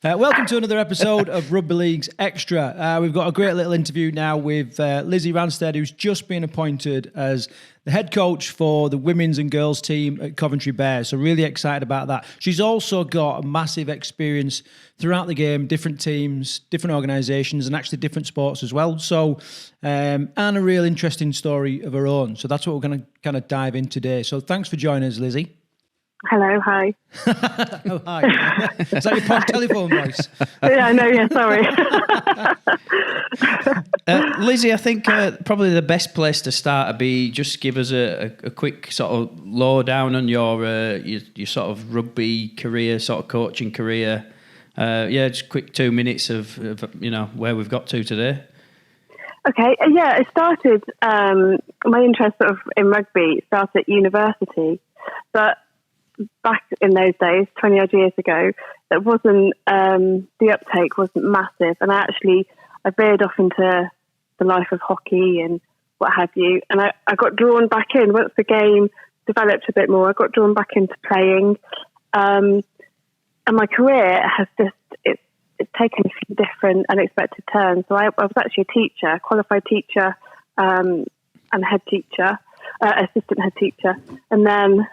Welcome to another episode of Rugby League's Extra. We've got a great little interview now with Lizzie Ranstead, who's just been appointed as the head coach for the women's and girls team at Coventry Bears. So really excited about that. She's also got a massive experience throughout the game, different teams, different organisations, and actually different sports as well. So, and a real interesting story of her own. So that's what we're going to kind of dive in today. So thanks for joining us, Lizzie. Hello, hi. Oh, hi. Is that your posh telephone voice? Yeah, no, yeah, sorry. Lizzie, I think probably the best place to start would be just give us a quick sort of lowdown on your sort of rugby career, sort of coaching career. Just quick 2 minutes of where we've got to today. Okay, I started, my interest sort of in rugby started at university, but back in those days, 20 odd years ago, that wasn't, the uptake wasn't massive. And I veered off into the life of hockey and what have you. And I got drawn back in once the game developed a bit more. I got drawn back into playing. And my career has it's taken a few different unexpected turns. So I was actually a teacher, a qualified teacher, and head teacher, assistant head teacher. And then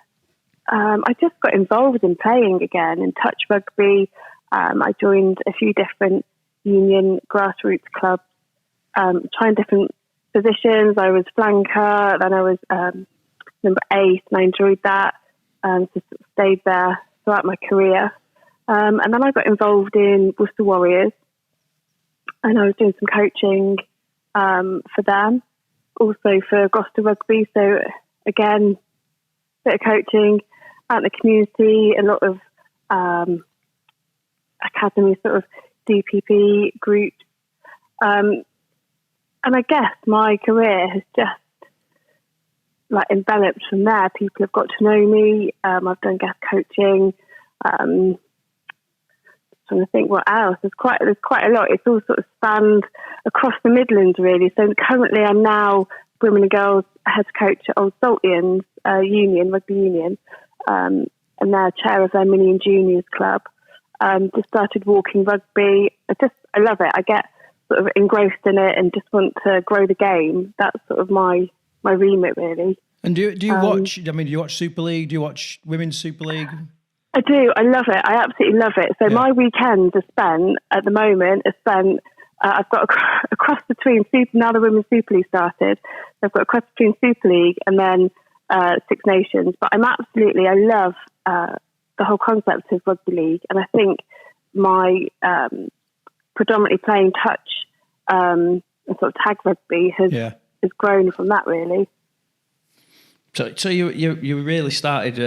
I just got involved in playing again in touch rugby. I joined a few different union grassroots clubs, trying different positions. I was flanker, then I was number 8, and I enjoyed that. So sort of stayed there throughout my career. And then I got involved in Worcester Warriors, and I was doing some coaching for them, also for Gloucester Rugby. So again, a bit of coaching out in the community, a lot of academy sort of DPP groups. And I guess my career has just enveloped from there. People have got to know me. I've done guest coaching. Trying to think what else. There's quite a lot. It's all sort of spanned across the Midlands really. So currently I'm now women and girls head coach at Old Saltians Rugby Union. And they're chair of their mini and juniors club. Just started walking rugby. I love it. I get sort of engrossed in it and just want to grow the game. That's sort of my remit really. And do you watch? I mean, do you watch Super League? Do you watch Women's Super League? I do. I love it. I absolutely love it. So my weekends are spent at the moment. I've got a cross between now the Women's Super League started. I've got a cross between Super League and then Six Nations, but I love the whole concept of rugby league, and I think my predominantly playing touch and sort of tag rugby has grown from that really. So you really started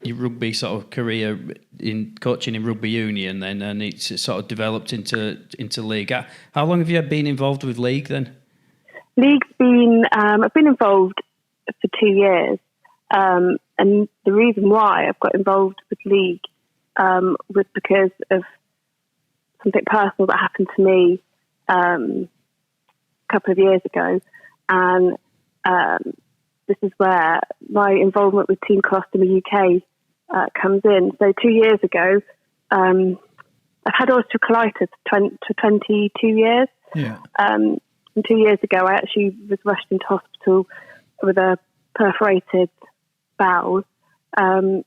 your rugby sort of career in coaching in rugby union then, and it's sort of developed into league. How long have you been involved with league then? League's been I've been involved for 2 years, and the reason why I've got involved with league was because of something personal that happened to me a couple of years ago, and this is where my involvement with Team Colostomy UK comes in. So 2 years ago, I've had osteocolitis for 22 years. Yeah. And 2 years ago, I actually was rushed into hospital with a perforated bowel, and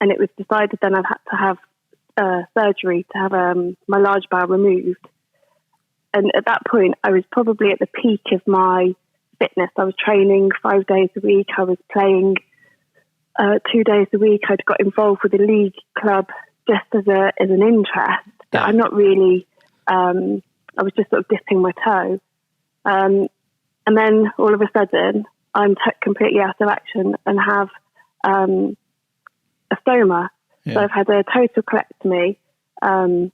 it was decided then I'd had to have surgery to have my large bowel removed. And at that point, I was probably at the peak of my fitness. I was training 5 days a week. I was playing 2 days a week. I'd got involved with a league club just as an interest. But I'm not really. I was just sort of dipping my toe, and then all of a sudden, I'm completely out of action and have a stoma. Yeah. So I've had a total colectomy, and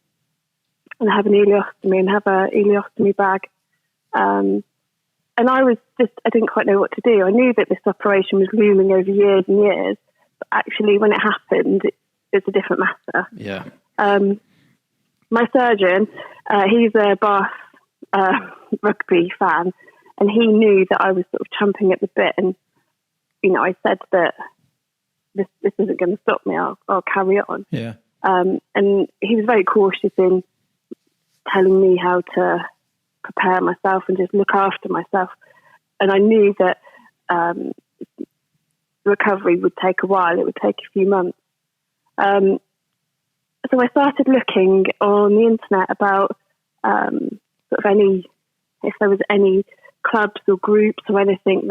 I have an ileostomy and have a ileostomy bag. And I didn't quite know what to do. I knew that this operation was looming over years and years, but actually when it happened, it's a different matter. Yeah. My surgeon, he's a Bath rugby fan, and he knew that I was sort of champing at the bit. And, I said that this isn't going to stop me. I'll carry on. Yeah. And he was very cautious in telling me how to prepare myself and just look after myself. And I knew that recovery would take a while. It would take a few months. So I started looking on the internet about if there was any clubs or groups or anything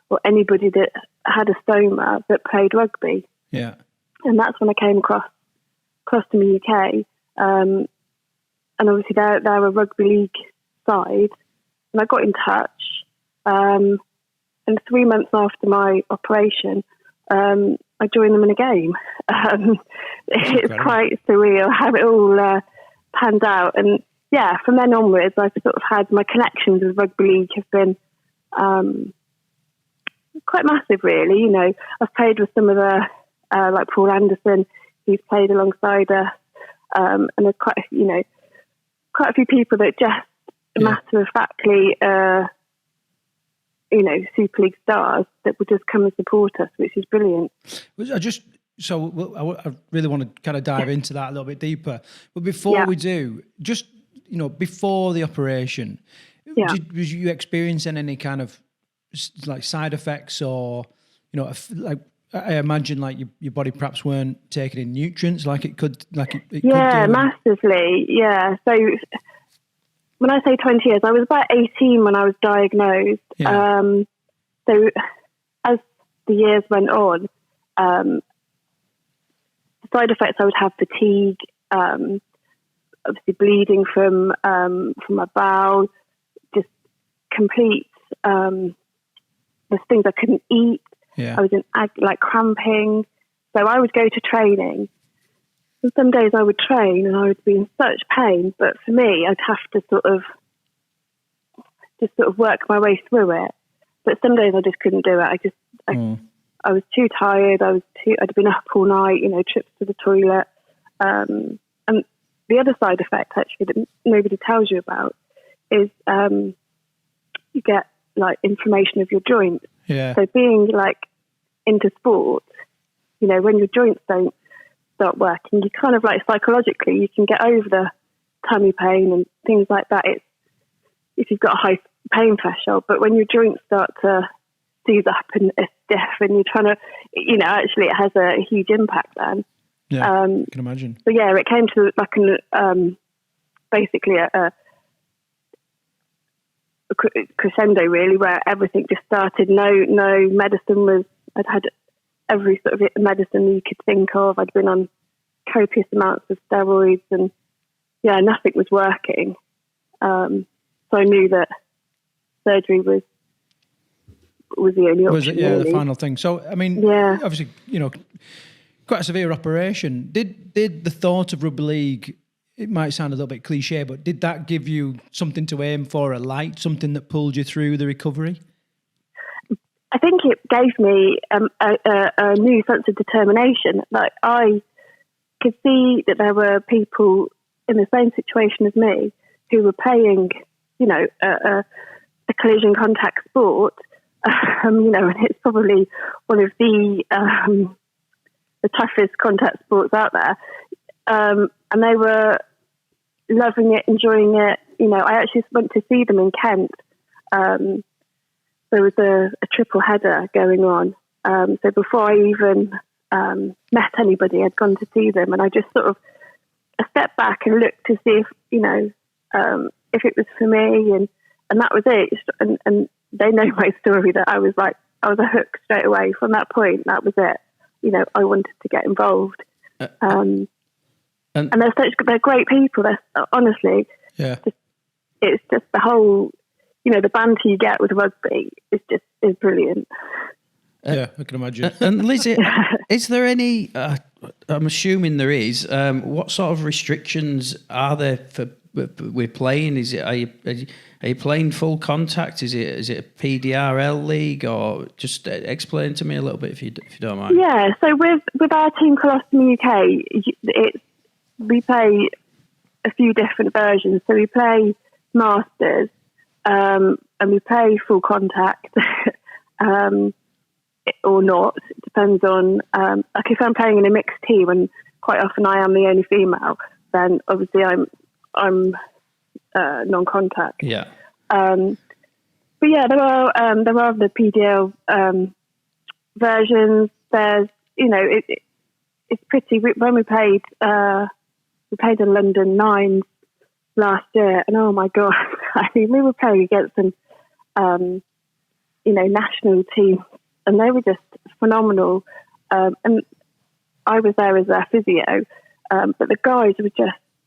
or anybody that had a stoma that played rugby. Yeah. And that's when I came across Colostomy UK. And obviously they're a rugby league side. And I got in touch. And 3 months after my operation, I joined them in a game. It's quite surreal how it all panned out. And yeah, from then onwards, I've sort of had my connections with rugby league have been quite massive, really. You know, I've played with some of the, like Paul Anderson, he's played alongside us. And there's quite a few people that just matter of factly, Super League stars that would just come and support us, which is brilliant. I really want to kind of dive into that a little bit deeper. But before we do, just, before the operation, was you experiencing any kind of like side effects or, I imagine like your body perhaps weren't taking in nutrients like it could, it could do? Massively. Yeah. So when I say 20 years, I was about 18 when I was diagnosed. Yeah. So as the years went on, the side effects I would have fatigue, obviously bleeding from my bowel, just complete, there's things I couldn't eat. Yeah. I was in cramping. So I would go to training. And some days I would train and I would be in such pain. But for me, I'd have to sort of work my way through it. But some days I just couldn't do it. I was too tired. I'd been up all night, trips to the toilet. And the other side effect actually that nobody tells you about is you get like inflammation of your joints. Yeah. So being like into sport, when your joints don't start working, you kind of like psychologically you can get over the tummy pain and things like that. It's if you've got a high pain threshold, but when your joints start to seize up and it's stiff and you're trying to, actually it has a huge impact then. Yeah, I can imagine. So yeah, it came to like basically a crescendo really, where everything just started. No medicine was. I'd had every sort of medicine you could think of. I'd been on copious amounts of steroids, and yeah, nothing was working. So I knew that surgery was the only option. Was it? Yeah, really. The final thing. So I mean, obviously, quite a severe operation. Did the thought of rugby league? It might sound a little bit cliche, but did that give you something to aim for, a light, something that pulled you through the recovery? I think it gave me a new sense of determination. Like I could see that there were people in the same situation as me who were playing, a collision contact sport, and it's probably one of the toughest contact sports out there. And they were loving it, enjoying it. I actually went to see them in Kent. There was a triple header going on. So before I even met anybody, I'd gone to see them, and I just sort of stepped back and looked to see if it was for me, and that was it. And they know my story, that I was a hook straight away from that point. That was it. I wanted to get involved. And they're great people. They're honestly, it's just the whole, the banter you get with rugby is brilliant. Yeah, I can imagine. And Lizzie, is there any? I'm assuming there is. What sort of restrictions are there for with playing? Is it are you playing full contact? Is it a PDRL league, or just explain to me a little bit if you don't mind? Yeah. So with our Team Colostomy UK, we play a few different versions. So we play Masters, and we play full contact, or not. It depends on, like if I'm playing in a mixed team and quite often I am the only female, then obviously I'm non-contact. Yeah. But yeah, there are the PDL versions. There's, it's pretty. When we played in London Nines last year, and oh my god, I mean, we were playing against some, national teams, and they were just phenomenal. And I was there as their physio, but the guys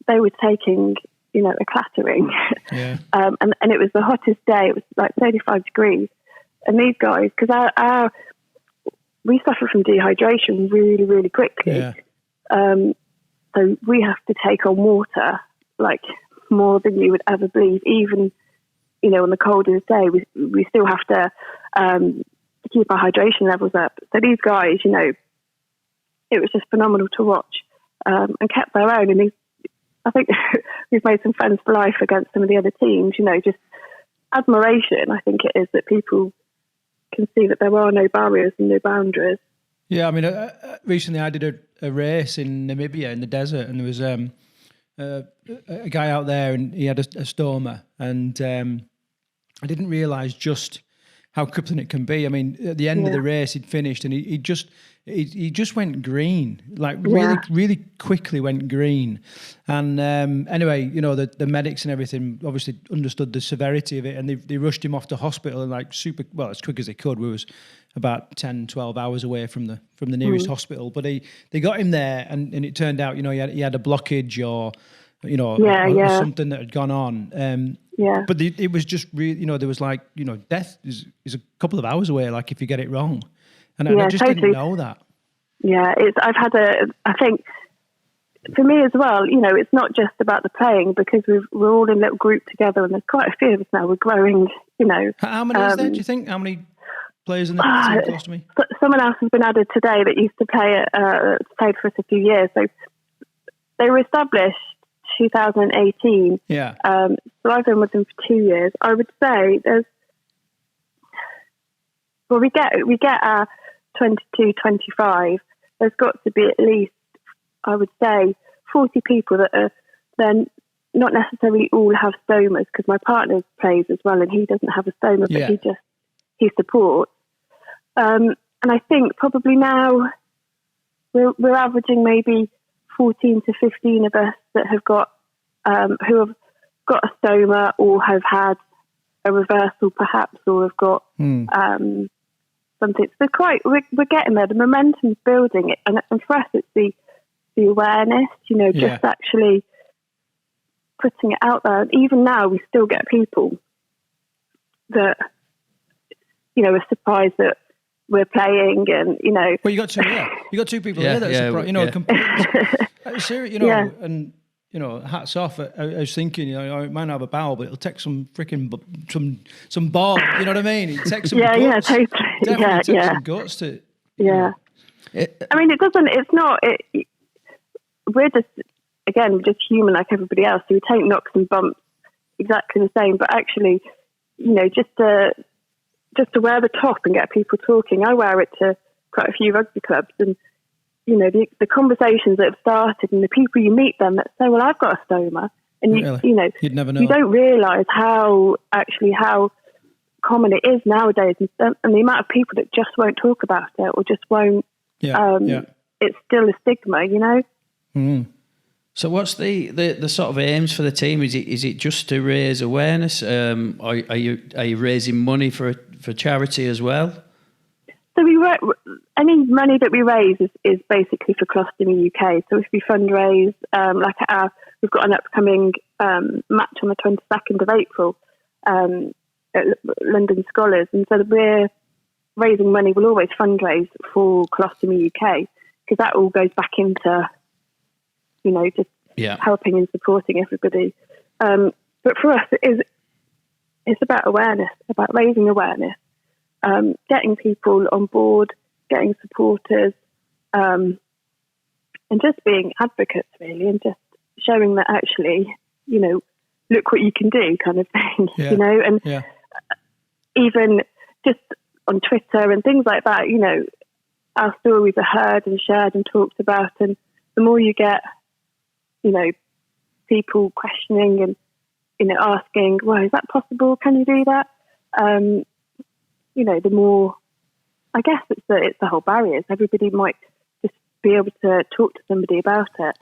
they were taking, a clattering. Yeah. And it was the hottest day. It was like 35 degrees. And these guys, because we suffer from dehydration really, really quickly. Yeah. So we have to take on water, like more than you would ever believe. Even, on the coldest day, we still have to keep our hydration levels up. So these guys, it was just phenomenal to watch, and kept their own. And I think we've made some friends for life against some of the other teams, just admiration. I think it is that people can see that there are no barriers and no boundaries. Yeah, I mean, recently I did a race in Namibia in the desert, and there was a guy out there, and he had a stoma, and I didn't realise just how crippling it can be. I mean, at the end of the race, he'd finished, and he just went green, like really quickly went green. And anyway, the medics and everything obviously understood the severity of it, and they rushed him off to hospital, and like as quick as they could. We was about 10, 12 hours away from the nearest hospital, but they got him there, and it turned out, he had a blockage or something that had gone on. But it was just really, there was like, death is a couple of hours away, like if you get it wrong. And I just didn't know that. Yeah, I think for me as well, it's not just about the playing, because we're all in a little group together, and there's quite a few of us now. We're growing, How many is there, do you think? How many players in the Team Colostomy? Someone else has been added today that used to played for us a few years. So they were established 2018. Yeah. So I've been with them for 2 years. I would say we get our 22, 25. There's got to be at least, I would say, 40 people that are then not necessarily all have stomas, because my partner plays as well, and he doesn't have a stoma, but he supports. And I think probably now we're averaging maybe 14 to 15 of us that have got who have got a stoma or have had a reversal perhaps, or have got something. So we're getting there. The momentum's building, and for us it's the awareness, just actually putting it out there. And even now we still get people that are surprised that we're playing, and Well, you got two here. You got two people here that are surprised. Serious, and hats off. I was thinking, it might not have a bowel, but it'll take some freaking some ball. You know what I mean? It takes some guts. Yeah, totally. Definitely takes some guts to. Yeah. I mean, it doesn't. It's not. We're just human like everybody else. So we take knocks and bumps exactly the same, but actually, just to wear the top and get people talking. I wear it to quite a few rugby clubs, and the conversations that have started, and the people you meet them that say, "Well, I've got a stoma," and you'd never know. You don't realise how common it is nowadays, and the amount of people that just won't talk about it or just won't. It's still a stigma, Mm. So what's the sort of aims for the team? Is it just to raise awareness? Are you raising money for charity as well? So any money that we raise is basically for Colostomy UK. So if we fundraise, we've got an upcoming match on the 22nd of April at London Scholars, and so we're raising money. We'll always fundraise for Colostomy UK, because that all goes back into just helping and supporting everybody. But for us, it's about awareness, about raising awareness. Getting people on board, getting supporters, and just being advocates, really, and just showing that actually, look what you can do, kind of thing, and even just on Twitter and things like that, our stories are heard and shared and talked about, and the more you get, people questioning and, asking, well, is that possible? Can you do that? The more, I guess it's the whole barriers. Everybody might just be able to talk to somebody about it.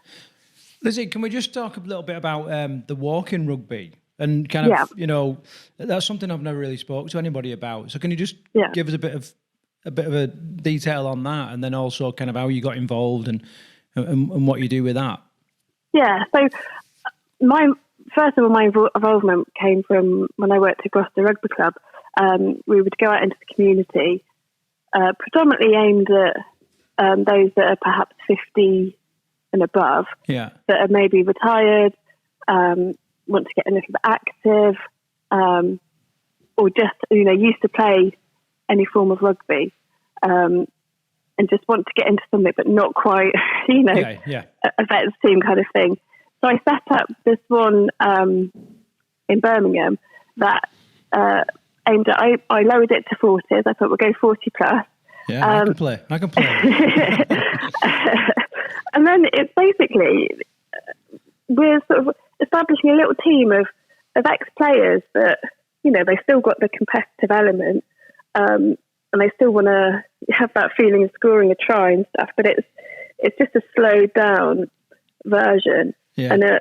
Lizzie, can we just talk a little bit about the walking rugby? And kind of, that's something I've never really spoke to anybody about. So can you just give us a bit of a detail on that, and then also kind of how you got involved and what you do with that? Yeah. So my involvement came from when I worked at Gloucester Rugby Club. We would go out into the community, predominantly aimed at those that are perhaps 50 and above, that are maybe retired, want to get a little bit active, or just, used to play any form of rugby, and just want to get into something but not quite, a vets team kind of thing. So I set up this one in Birmingham that aimed at, I lowered it to 40s. I thought we'll go 40 plus. Yeah, I can play. And then it's basically, we're sort of establishing a little team of ex-players that, they've still got the competitive element, and they still want to have that feeling of scoring a try and stuff, but it's just a slowed down version and a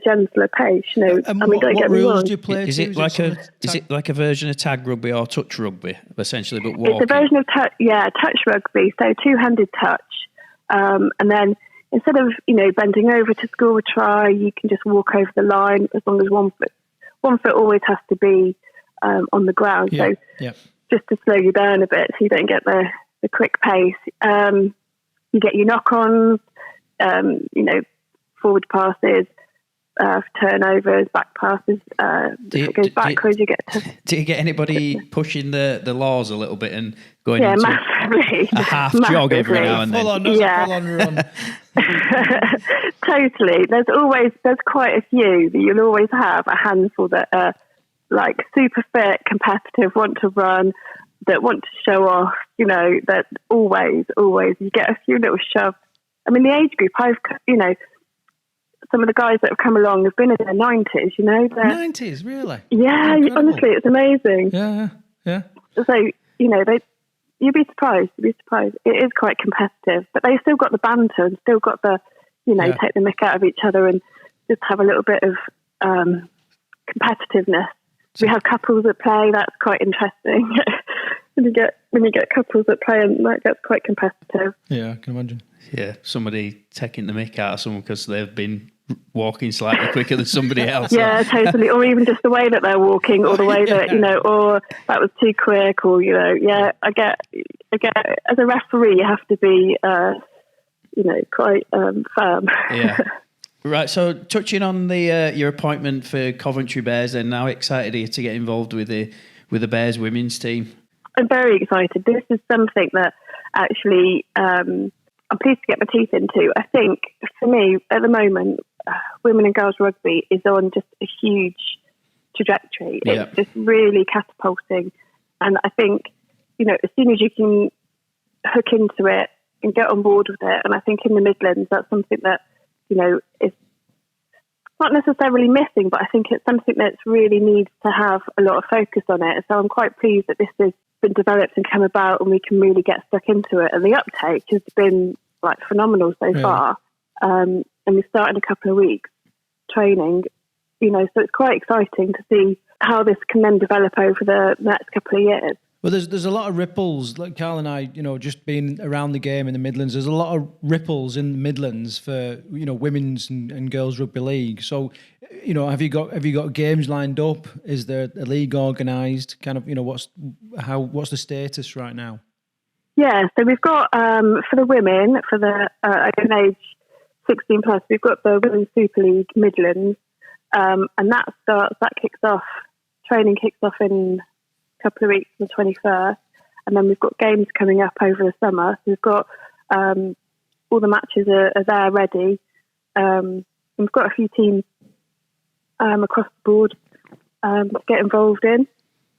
gentler pace. What rules do you play? Is it like a version of tag rugby or touch rugby, essentially, but walking? It's a version of touch rugby, so two-handed touch, and then instead of bending over to score a try, you can just walk over the line as long as one foot always has to be on the ground. So just to slow you down a bit, so you don't get the quick pace. You get your knock-ons, forward passes, turnovers, back passes. If it goes backwards, you get to... Do you get anybody pushing the laws a little bit and going into massively, a half jog every now and then? Full on run. Totally. There's quite a few, but you'll always have a handful that are like super fit, competitive, want to run, that want to show off, that always, you get a few little shoves. I mean, the age group, some of the guys that have come along have been in their 90s, 90s, really? Yeah, honestly, it's amazing. Yeah. So, you'd be surprised. It is quite competitive, but they've still got the banter and still got the, take the mick out of each other and just have a little bit of competitiveness. We have couples that play. That's quite interesting. when you get couples that play, and that gets quite competitive. Yeah, I can imagine. Yeah, somebody taking the mick out of someone because they've been walking slightly quicker than somebody else. Yeah, totally. Or even just the way that they're walking, or the way that or that was too quick, or I get. As a referee, you have to be, quite firm. Yeah. Right, so touching on the your appointment for Coventry Bears, and how excited are you to get involved with the Bears women's team? I'm very excited. This is something that actually I'm pleased to get my teeth into. I think for me at the moment, women and girls rugby is on just a huge trajectory. Yeah. It's just really catapulting, and I think as soon as you can hook into it and get on board with it, and I think in the Midlands that's something that is not necessarily missing, but I think it's something that really needs to have a lot of focus on it. So I'm quite pleased that this has been developed and come about, and we can really get stuck into it. And the uptake has been phenomenal so far. And we start in a couple of weeks training, so it's quite exciting to see how this can then develop over the next couple of years. Well, there's a lot of ripples, like Karl and I, just being around the game in the Midlands, there's a lot of ripples in the Midlands for, women's and girls rugby league. So, have you got games lined up? Is there a league organised? Kind of, what's the status right now? Yeah, so we've got, for the women, for the age 16 plus, we've got the Women's Super League Midlands, and training kicks off in couple of weeks on the 21st, and then we've got games coming up over the summer. So we've got all the matches are there ready. We've got a few teams across the board to get involved in,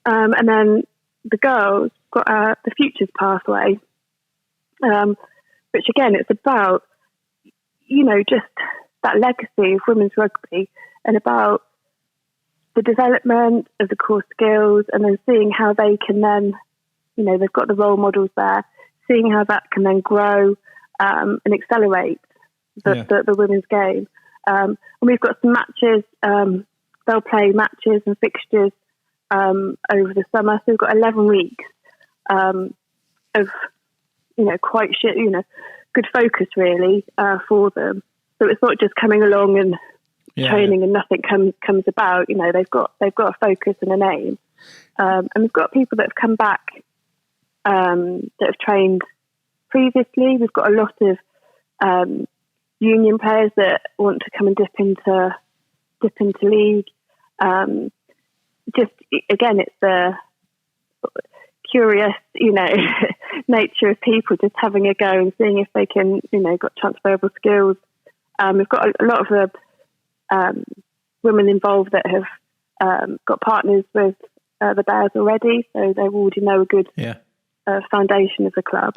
and then the girls got the Futures Pathway, which again it's about just that legacy of women's rugby and about the development of the core skills, and then seeing how they can then, they've got the role models there, seeing how that can then grow and accelerate the women's game. And we've got some matches. They'll play matches and fixtures over the summer. So we've got 11 weeks of, quite good focus really for them. So it's not just coming along and training and nothing comes about. They've got a focus and an aim. And we've got people that have come back that have trained previously. We've got a lot of union players that want to come and dip into league. Just again, it's the curious, nature of people just having a go and seeing if they can, got transferable skills. We've got a lot of the women involved that have got partners with the Bears already, so they already know a good foundation of the club.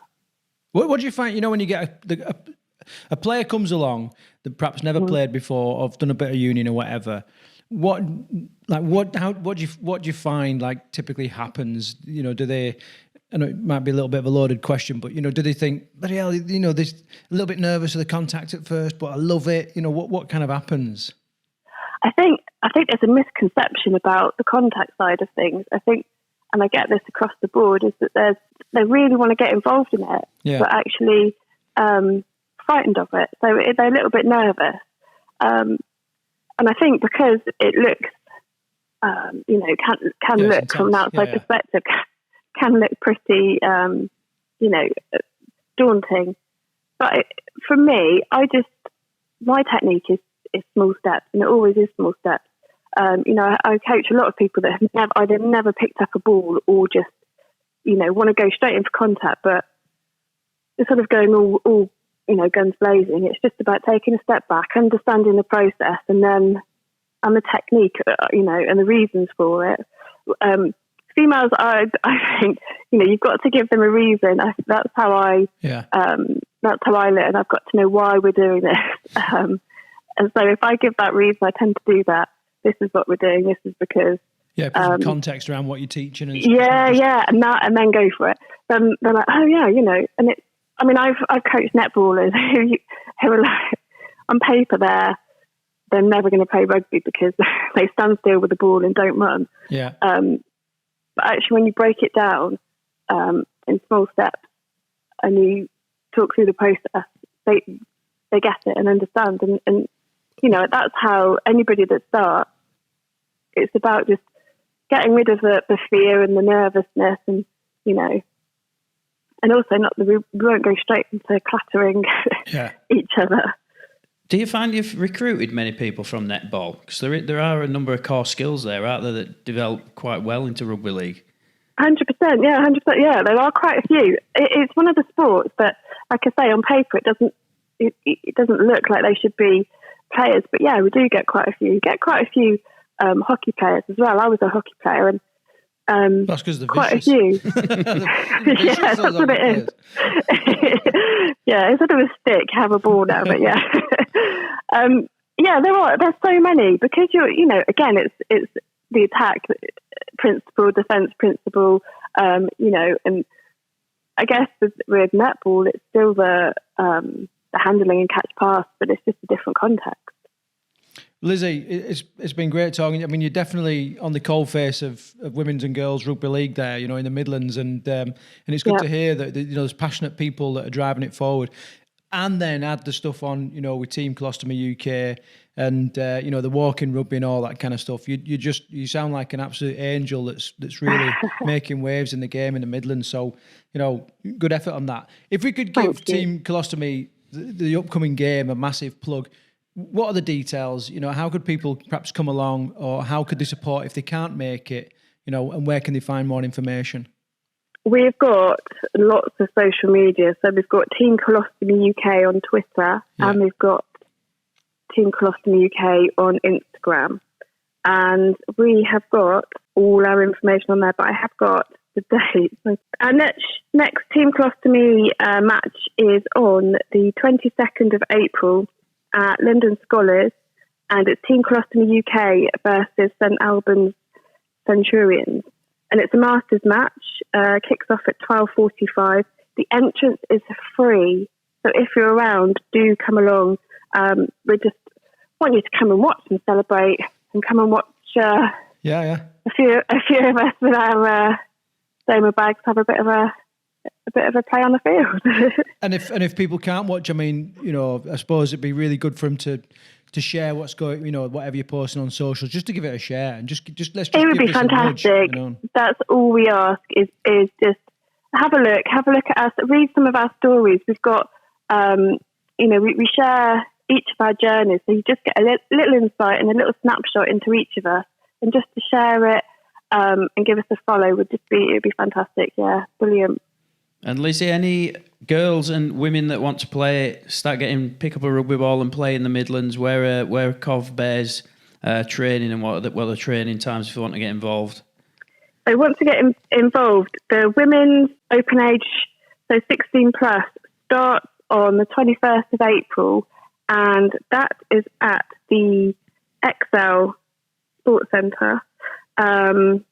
What do you find? When you get a player comes along that perhaps never played before, or done a bit of union or whatever. What do you find like typically happens? Do they? I know it might be a little bit of a loaded question, but do they think, bloody hell, they're a little bit nervous of the contact at first, but I love it. What kind of happens? I think there's a misconception about the contact side of things. I think, and I get this across the board, is that they really want to get involved in it, but actually frightened of it. So they're a little bit nervous. And I think because it looks, can look intense from an outside perspective, can look pretty, daunting. But for me, my technique is small steps, and it always is small steps. I coach a lot of people that have either never picked up a ball or just, want to go straight into contact, but they're sort of going all guns blazing. It's just about taking a step back, understanding the process, and the technique, and the reasons for it. Females, I think, you've got to give them a reason. That's how I learn. I've got to know why we're doing this. And so if I give that reason, I tend to do that. This is what we're doing. This is because. Yeah, put some context around what you're teaching. And and then go for it. Then they're like, oh yeah, and it's. I mean, I've coached netballers who are like, on paper they're never going to play rugby because they stand still with the ball and don't run. Yeah. But actually, when you break it down in small steps and you talk through the process, they get it and understand. And that's how anybody that starts. It's about just getting rid of the fear and the nervousness, and and also we won't go straight into clattering each other. Do you find you've recruited many people from netball? Because there are a number of core skills there, aren't there, that develop quite well into rugby league? 100%, 100%. Yeah, there are quite a few. It's one of the sports that, like I say, on paper it doesn't look like they should be players, but yeah, we do get quite a few. We get quite a few hockey players as well. I was a hockey player, and that's because the quite vicious. A few. Yeah, that's what it is. Yeah, instead of a stick, have a ball now. But yeah, there's so many because again, it's the attack principle, defense principle, and I guess with netball, it's still the handling and catch pass, but it's just a different context. Lizzie, it's been great talking. I mean, you're definitely on the cold face of women's and girls rugby league there, in the Midlands, and it's good to hear that there's passionate people that are driving it forward, and then add the stuff on, with Team Colostomy UK and the walking rugby and all that kind of stuff. You sound like an absolute angel that's really making waves in the game in the Midlands. So good effort on that. If we could give Team Colostomy the upcoming game a massive plug. What are the details? How could people perhaps come along, or how could they support if they can't make it? And where can they find more information? We've got lots of social media. So we've got Team Colostomy UK on Twitter, and we've got Team Colostomy UK on Instagram. And we have got all our information on there, but I have got the date. Our next Team Colostomy match is on the 22nd of April at Linden Scholars, and it's Team Colostomy UK versus St Albans Centurions. And it's a Masters match, kicks off at 12:45. The entrance is free, so if you're around, do come along. We just want you to come and watch and celebrate, and come and watch a few of us with our Doma bags have a bit of a play on the field. And if people can't watch, I mean, I suppose it'd be really good for them to share what's going, whatever you're posting on socials, just to give it a share and just let's just. It would be fantastic. That's all we ask is just have a look at us, read some of our stories. We've got, we share each of our journeys, so you just get a little insight and a little snapshot into each of us, and just to share it and give us a follow it'd be fantastic. Yeah, brilliant. And Lizzie, any girls and women that want to pick up a rugby ball and play in the Midlands, where Cov Bears training, and what are the training times if you want to get involved? So want to get involved, the women's open age, so 16 plus, starts on the 21st of April, and that is at the XL Sports Centre.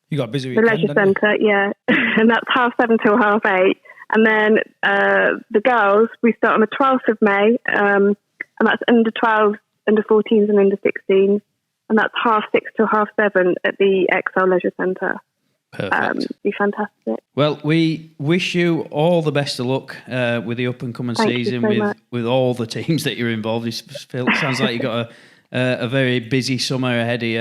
You got a busy the weekend, Leisure Centre, yeah. And that's 7:30 till 8:30. And then the girls, we start on the 12th of May, and that's under 12s, under 14s and under 16s. And that's 6:30 till 7:30 at the XL Leisure Centre. Perfect. Be fantastic. Well, we wish you all the best of luck with the up and coming season, with all the teams that you're involved in. It sounds like you've got a very busy summer ahead of you.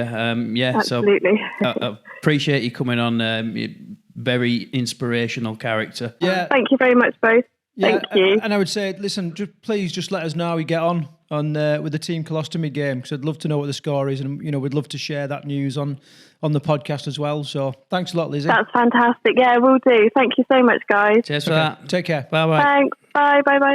Absolutely. So I appreciate you coming on. Very inspirational character. Yeah. Thank you very much, both. Yeah, Thank you. And I would say, listen, please just let us know how we get on with the Team Colostomy game, because I'd love to know what the score is, and we'd love to share that news on the podcast as well. So thanks a lot, Lizzie. That's fantastic. Yeah, we'll do. Thank you so much, guys. Cheers for that. Take care. Bye bye. Thanks. Bye.